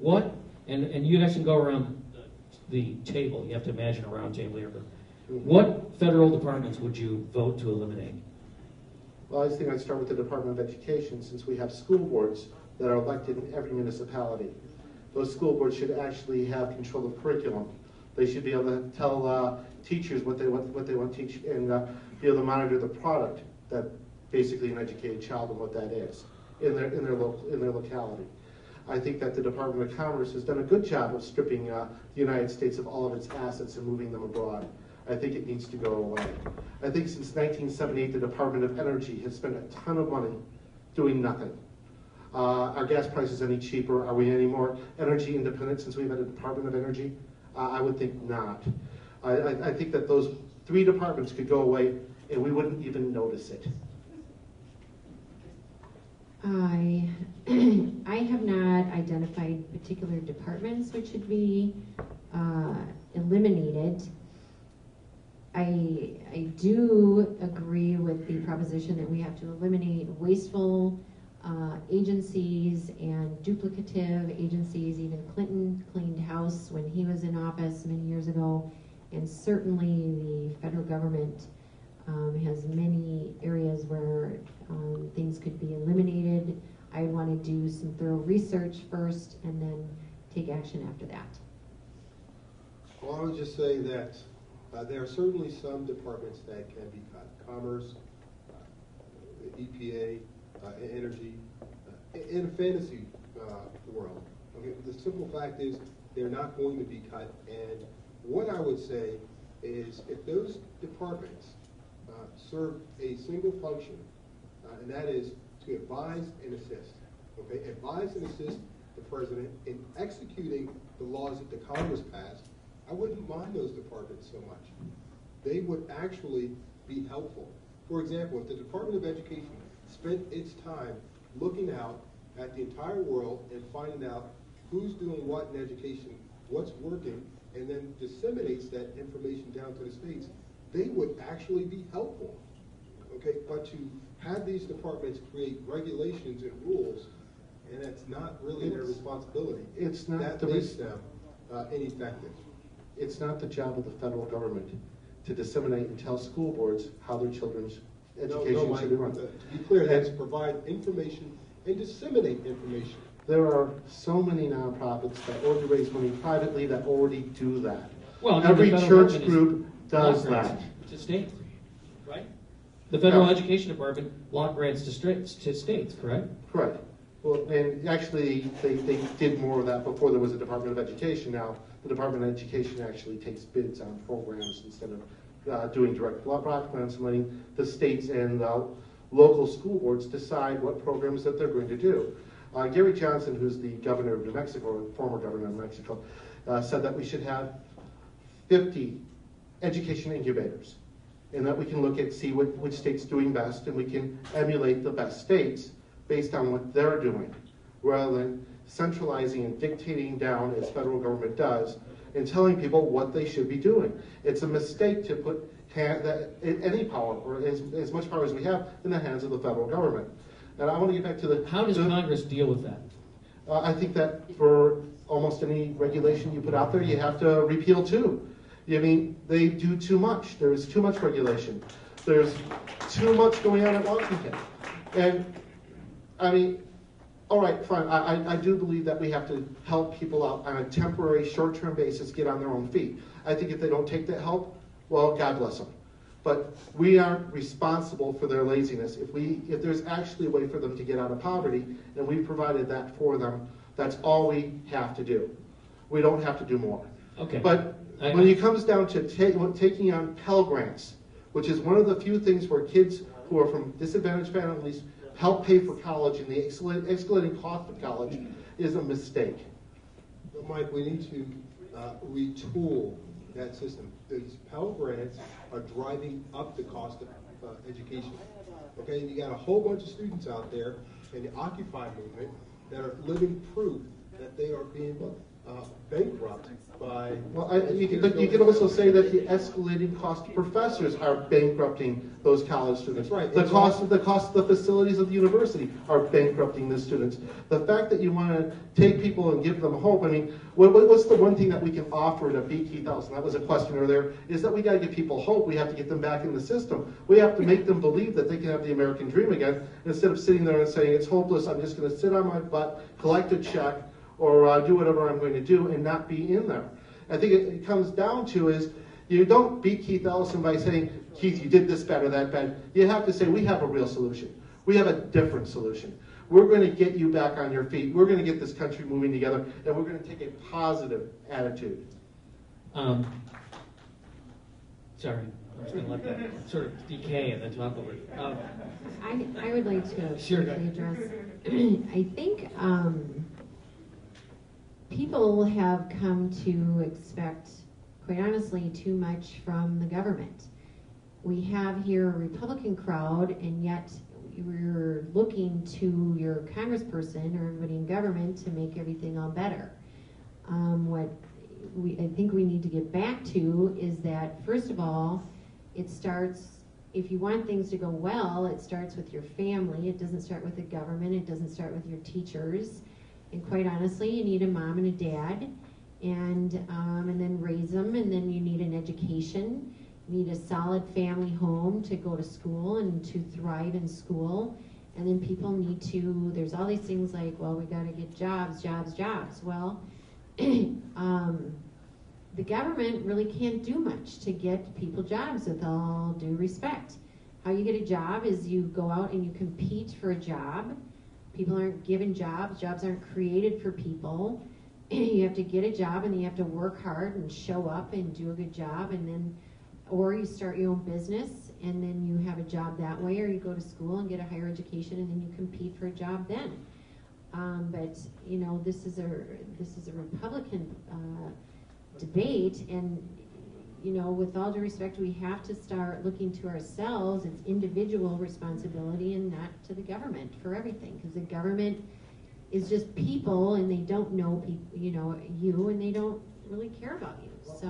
What, and you guys can go around the table, you have to imagine a round table here, but what federal departments would you vote to eliminate? Well, I think I'd start with the Department of Education, since we have school boards that are elected in every municipality. Those school boards should actually have control of curriculum. They should be able to tell teachers what they want to teach, and be able to monitor the product that basically an educated child and what that is in their locality. I think that the Department of Commerce has done a good job of stripping the United States of all of its assets and moving them abroad. I think it needs to go away. I think since 1978, the Department of Energy has spent a ton of money doing nothing. Are gas prices any cheaper? Are we any more energy independent since we've had a Department of Energy? I would think not. I think that those three departments could go away and we wouldn't even notice it. I have not identified particular departments which should be eliminated. I do agree with the proposition that we have to eliminate wasteful agencies and duplicative agencies. Even Clinton cleaned house when he was in office many years ago, and certainly the federal government has many areas where things could be eliminated. I want to do some thorough research first and then take action after that. Well, I would just say that there are certainly some departments that can be cut. Commerce, EPA, energy, in a fantasy world. Okay, the simple fact is they're not going to be cut. And what I would say is if those departments serve a single function, and that is to advise and assist. Okay, advise and assist the president in executing the laws that the Congress passed. I wouldn't mind those departments so much. They would actually be helpful. For example, if the Department of Education spent its time looking out at the entire world and finding out who's doing what in education, what's working, and then disseminates that information down to the states, they would actually be helpful. Okay, but to have these departments create regulations and rules, and that's not really their responsibility. It's not that makes them ineffective. It's not the job of the federal government to disseminate and tell school boards how their children's education should be run. To be clear, that's to provide information and disseminate information. There are so many nonprofits that already raise money privately that already do that. Well, every church group does that. To states, right? The Federal Education Department block grants to states, correct? Correct. Well, and actually, they did more of that before there was a Department of Education. Now, the Department of Education actually takes bids on programs instead of doing direct block grants, and letting the states and local school boards decide what programs that they're going to do. Gary Johnson, who's the governor of New Mexico, or former governor of New Mexico, said that we should have 50 education incubators, and that we can look at, see which state's doing best, and we can emulate the best states based on what they're doing, rather than centralizing and dictating down as federal government does, and telling people what they should be doing. It's a mistake to put any power, or as much power as we have, in the hands of the federal government. And I want to get back to the... How does Congress deal with that? I think that for almost any regulation you put out there, you have to repeal too. I mean, they do too much. There's too much regulation. There's too much going on in Washington. And, I mean, all right, fine. I do believe that we have to help people out on a temporary, short-term basis get on their own feet. I think if they don't take that help, well, God bless them. But we aren't responsible for their laziness. If there's actually a way for them to get out of poverty, and we've provided that for them, that's all we have to do. We don't have to do more. Okay. But when it comes down to taking on Pell Grants, which is one of the few things where kids who are from disadvantaged families help pay for college, and the escalating cost of college is a mistake. But Mike, we need to retool that system. These Pell Grants are driving up the cost of education. Okay, and you got a whole bunch of students out there in the Occupy movement that are living proof that they are being bankrupt by. Well, you could also say that the escalating cost of professors are bankrupting those college students. That's right. The cost of the facilities of the university are bankrupting the students. The fact that you want to take people and give them hope, I mean, what's the one thing that we can offer to beat 2000? That was a question earlier, is that we got to give people hope. We have to get them back in the system. We have to make them believe that they can have the American dream again, instead of sitting there and saying, it's hopeless, I'm just going to sit on my butt, collect a check, or do whatever I'm going to do and not be in there. I think it comes down to is, you don't beat Keith Ellison by saying, Keith, you did this bad or that bad. You have to say, we have a real solution. We have a different solution. We're going to get you back on your feet. We're going to get this country moving together, and we're going to take a positive attitude. Sorry, I'm just going to let that sort of decay and then talk over it. I would like to Sure. quickly address, I think people have come to expect, quite honestly, too much from the government. We have here a Republican crowd, and yet we're looking to your congressperson or everybody in government to make everything all better. What I think we need to get back to is that, first of all, it starts, if you want things to go well, it starts with your family. It doesn't start with the government. It doesn't start with your teachers. And quite honestly, you need a mom and a dad, and then raise them, and then you need an education. You need a solid family home to go to school and to thrive in school. And then people need to, there's all these things like, well, we got to get jobs. Well, the government really can't do much to get people jobs, with all due respect. How you get a job is you go out and you compete for a job. People aren't given jobs. Jobs aren't created for people. You have to get a job, and you have to work hard and show up and do a good job, and then, or you start your own business, and then you have a job that way, or you go to school and get a higher education, and then you compete for a job then. But you know, this is a Republican debate, and you know, with all due respect, we have to start looking to ourselves. It's individual responsibility and not to the government for everything, because the government is just people, and they don't know people, you know, you, and they don't really care about you. So